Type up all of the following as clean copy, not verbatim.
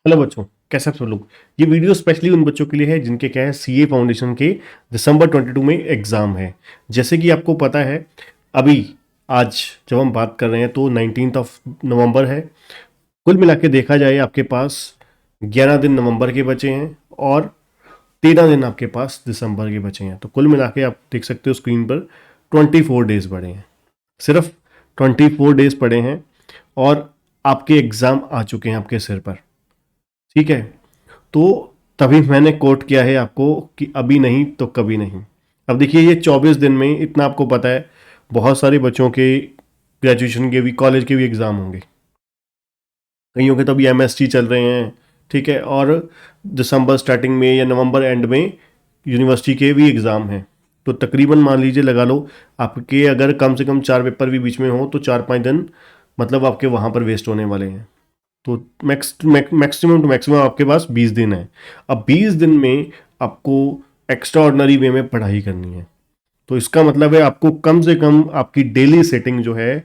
Hello बच्चों, कैसे आप सब लोग। ये वीडियो स्पेशली उन बच्चों के लिए है जिनके क्या है सीए फाउंडेशन के दिसंबर 22 में एग्ज़ाम है। जैसे कि आपको पता है, अभी आज जब हम बात कर रहे हैं तो 19 ऑफ नवंबर है। कुल मिला के देखा जाए आपके पास 11 दिन नवंबर के बचे हैं और 13 दिन आपके पास दिसंबर के बचे हैं। तो कुल मिला के आप देख सकते हो स्क्रीन पर 24 डेज पड़े हैं, सिर्फ 24 डेज पड़े हैं और आपके एग्ज़ाम आ चुके हैं आपके सिर पर। ठीक है, तो तभी मैंने कोट किया है आपको कि अभी नहीं तो कभी नहीं। अब देखिए, ये 24 दिन में इतना आपको पता है, बहुत सारे बच्चों के ग्रेजुएशन के भी, कॉलेज के भी एग्ज़ाम होंगे। कईयों के तो अभी एमएसटी चल रहे हैं, ठीक है, और दिसंबर स्टार्टिंग में या नवंबर एंड में यूनिवर्सिटी के भी एग्ज़ाम हैं। तो तकरीबन मान लीजिए, लगा लो आपके अगर कम से कम 4 पेपर भी बीच में हो तो 4-5 दिन मतलब आपके वहाँ पर वेस्ट होने वाले हैं। तो मैक्सिमम टू मैक्सिमम आपके पास 20 दिन है। अब 20 दिन में आपको एक्स्ट्रा ऑर्डनरी वे में पढ़ाई करनी है। तो इसका मतलब है आपको कम से कम आपकी डेली सेटिंग जो है,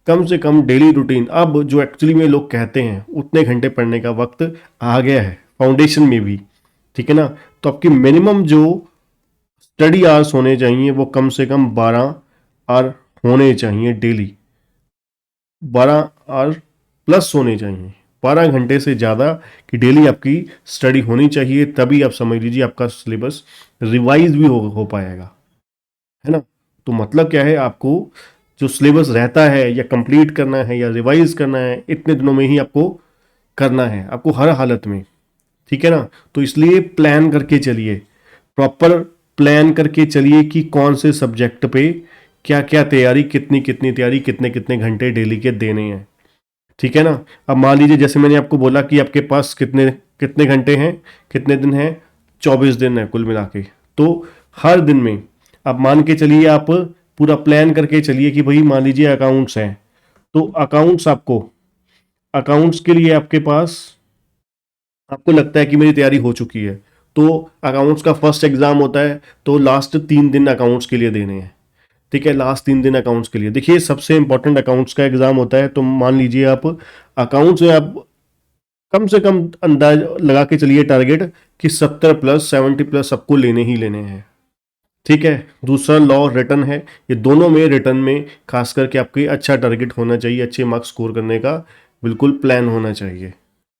कम से कम डेली रूटीन, अब जो एक्चुअली में लोग कहते हैं उतने घंटे पढ़ने का वक्त आ गया है फाउंडेशन में भी। ठीक है ना। तो आपकी मिनिमम जो स्टडी आवर्स होने चाहिए वो कम से कम 12 आवर होने चाहिए डेली। 12 आवर प्लस होने चाहिए, 12 घंटे से ज़्यादा की डेली आपकी स्टडी होनी चाहिए। तभी आप समझ लीजिए आपका सिलेबस रिवाइज भी हो पाएगा, है ना। तो मतलब क्या है, आपको जो सिलेबस रहता है या कंप्लीट करना है या रिवाइज करना है, इतने दिनों में ही आपको करना है, आपको हर हालत में। ठीक है ना। तो इसलिए प्लान करके चलिए, प्रॉपर प्लान करके चलिए कि कौन से सब्जेक्ट पे क्या क्या तैयारी, कितनी कितनी तैयारी, कितने कितने घंटे डेली के देने हैं। ठीक है ना। अब मान लीजिए, जैसे मैंने आपको बोला कि आपके पास कितने कितने घंटे हैं, कितने दिन हैं, 24 दिन है कुल मिला के। तो हर दिन में आप मान के चलिए, आप पूरा प्लान करके चलिए कि भाई मान लीजिए अकाउंट्स हैं, तो अकाउंट्स के लिए आपके पास, आपको लगता है कि मेरी तैयारी हो चुकी है, तो अकाउंट्स का फर्स्ट एग्जाम होता है, तो लास्ट 3 दिन अकाउंट्स के लिए देने हैं। ठीक है, लास्ट 3 दिन अकाउंट्स के लिए। देखिए, सबसे इंपॉर्टेंट अकाउंट्स का एग्जाम होता है, तो मान लीजिए आप अकाउंट्स में आप कम से कम अंदाज लगा के चलिए टारगेट कि 70+, 70+ सबको लेने ही लेने हैं। ठीक है। दूसरा लॉ रिटर्न है, ये दोनों में, रिटर्न में खास करके आपके अच्छा टारगेट होना चाहिए, अच्छे मार्क्स स्कोर करने का बिल्कुल प्लान होना चाहिए।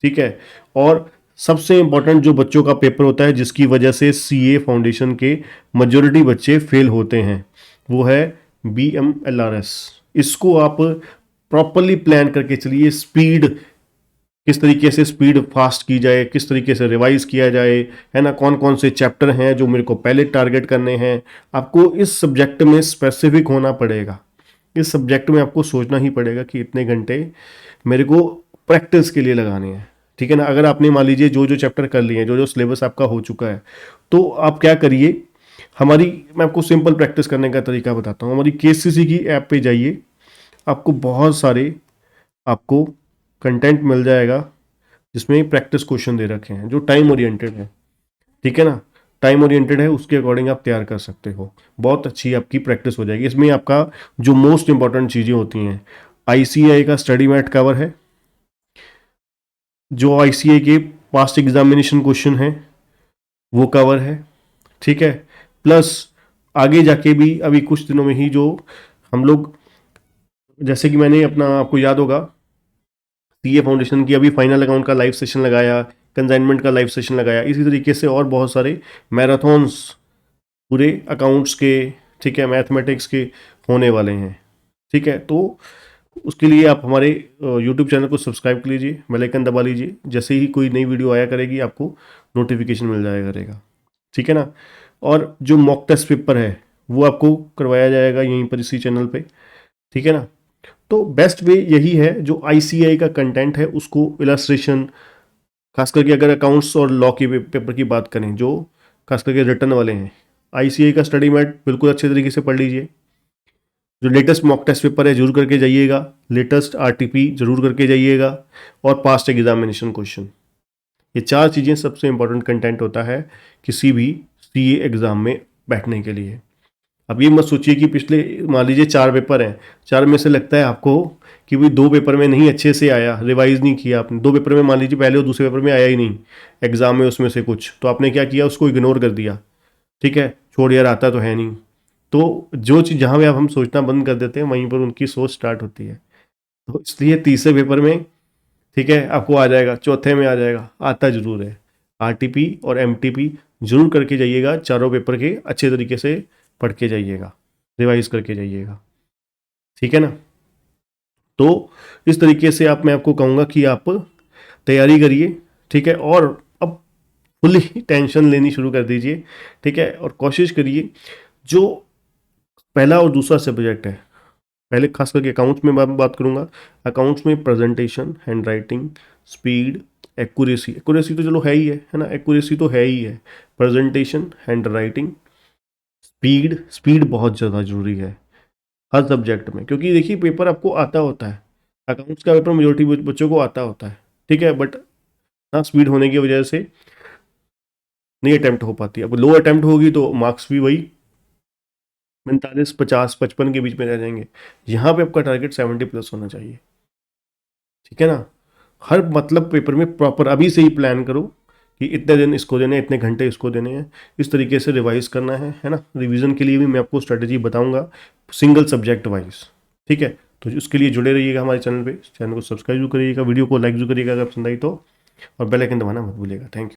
ठीक है। और सबसे इंपॉर्टेंट जो बच्चों का पेपर होता है, जिसकी वजह से सीए फाउंडेशन के मेजोरिटी बच्चे फेल होते हैं, वो है BMLRS। इसको आप प्रॉपरली प्लान करके चलिए, स्पीड, किस तरीके से स्पीड फास्ट की जाए, किस तरीके से रिवाइज किया जाए, है ना, कौन कौन से चैप्टर हैं जो मेरे को पहले टारगेट करने हैं। आपको इस सब्जेक्ट में स्पेसिफिक होना पड़ेगा, इस सब्जेक्ट में आपको सोचना ही पड़ेगा कि इतने घंटे मेरे को प्रैक्टिस के लिए लगाने हैं। ठीक है ना। अगर आपने मान लीजिए जो जो चैप्टर कर लिए हैं, जो जो सिलेबस आपका हो चुका है, तो आप क्या करिए, हमारी, मैं आपको सिंपल प्रैक्टिस करने का तरीका बताता हूँ। हमारी KCC की ऐप पे जाइए, आपको बहुत सारे आपको कंटेंट मिल जाएगा जिसमें प्रैक्टिस क्वेश्चन दे रखे हैं जो टाइम ओरिएंटेड है। ठीक है ना। टाइम ओरिएंटेड है, उसके अकॉर्डिंग आप तैयार कर सकते हो, बहुत अच्छी आपकी प्रैक्टिस हो जाएगी। इसमें आपका जो मोस्ट इंपॉर्टेंट चीज़ें होती हैं, ICAI का स्टडी मैट कवर है, जो ICAI के पास्ट एग्जामिनेशन क्वेश्चन हैं वो कवर है। ठीक है। प्लस आगे जाके भी अभी कुछ दिनों में ही जो हम लोग, जैसे कि मैंने अपना, आपको याद होगा, सीए फाउंडेशन की अभी फाइनल अकाउंट का लाइव सेशन लगाया, कंसाइनमेंट का लाइव सेशन लगाया, इसी तरीके से और बहुत सारे मैराथन्स पूरे अकाउंट्स के, ठीक है, मैथमेटिक्स के होने वाले हैं। ठीक है। तो उसके लिए आप हमारे यूट्यूब चैनल को सब्सक्राइब कर लीजिए, बेल आइकन दबा लीजिए, जैसे ही कोई नई वीडियो आया करेगी आपको नोटिफिकेशन मिल जाया करेगा। ठीक है ना। और जो मॉक टेस्ट पेपर है वो आपको करवाया जाएगा यहीं पर, इसी चैनल पे। ठीक है ना। तो बेस्ट वे यही है, जो ICAI का कंटेंट है उसको इलस्ट्रेशन, खास करके अगर अकाउंट्स और लॉ के पेपर की बात करें, जो खास करके रिटर्न वाले हैं, ICAI का स्टडी मैट बिल्कुल अच्छे तरीके से पढ़ लीजिए। जो लेटेस्ट मॉक टेस्ट पेपर है जरूर करके जाइएगा, लेटेस्ट RTP जरूर करके जाइएगा, और पास्ट एग्जामिनेशन क्वेश्चन, ये 4 चीज़ें सबसे इंपॉर्टेंट कंटेंट होता है किसी भी CA एग्ज़ाम में बैठने के लिए। अब ये मत सोचिए कि पिछले मान लीजिए 4 पेपर हैं, 4 में से लगता है आपको कि भाई 2 पेपर में नहीं अच्छे से आया, रिवाइज नहीं किया आपने, 2 पेपर में मान लीजिए पहले और दूसरे पेपर में आया ही नहीं एग्जाम में उसमें से कुछ, तो आपने क्या किया, उसको इग्नोर कर दिया, ठीक है, छोड़ यार आता तो है नहीं। तो जो चीज़ जहाँ पे आप हम सोचना बंद कर देते हैं वहीं पर उनकी सोच स्टार्ट होती है। तो इसलिए तीसरे पेपर में, ठीक है, आपको आ जाएगा, चौथे में आ जाएगा, आता जरूर है। आरटीपी और एमटीपी जरूर करके जाइएगा, चारों पेपर के अच्छे तरीके से पढ़ के जाइएगा, रिवाइज करके जाइएगा, ठीक है ना। तो इस तरीके से मैं आपको कहूँगा कि आप तैयारी करिए, ठीक है, और अब फुली टेंशन लेनी शुरू कर दीजिए, ठीक है, और कोशिश करिए जो पहला और दूसरा सब्जेक्ट है, पहले खास करके अकाउंट्स में बात करूंगा। अकाउंट्स में presentation, hand writing, speed, accuracy, accuracy तो चलो है ही है ना, एक्यूरेसी तो है ही है, presentation, hand writing, speed, speed बहुत ज़्यादा जरूरी है हर सब्जेक्ट में, क्योंकि देखिए पेपर आपको आता होता है, अकाउंट्स का पेपर मेजोरिटी बच्चों को आता होता है, ठीक है, बट ना स्पीड होने की वजह से नहीं अटैम्प्ट हो पाती। अब लो अटैम्प्ट होगी तो मार्क्स भी वही 45, 50, 55 के बीच में रह जाएंगे। यहाँ पे आपका टारगेट 70+ होना चाहिए, ठीक है ना। हर मतलब पेपर में प्रॉपर अभी से ही प्लान करो कि इतने दिन इसको देने हैं, इतने घंटे इसको देने हैं, इस तरीके से रिवाइज करना है ना। रिवीजन के लिए भी मैं आपको स्ट्रेटेजी बताऊंगा सिंगल सब्जेक्ट वाइज, ठीक है। तो उसके लिए जुड़े रहिएगा हमारे चैनल पे, चैनल को सब्सक्राइब जरूर करिएगा, वीडियो को लाइक जरूर करिएगा अगर पसंद आई तो, और बेल आइकन दबाना मत भूलिएगा। Thank you.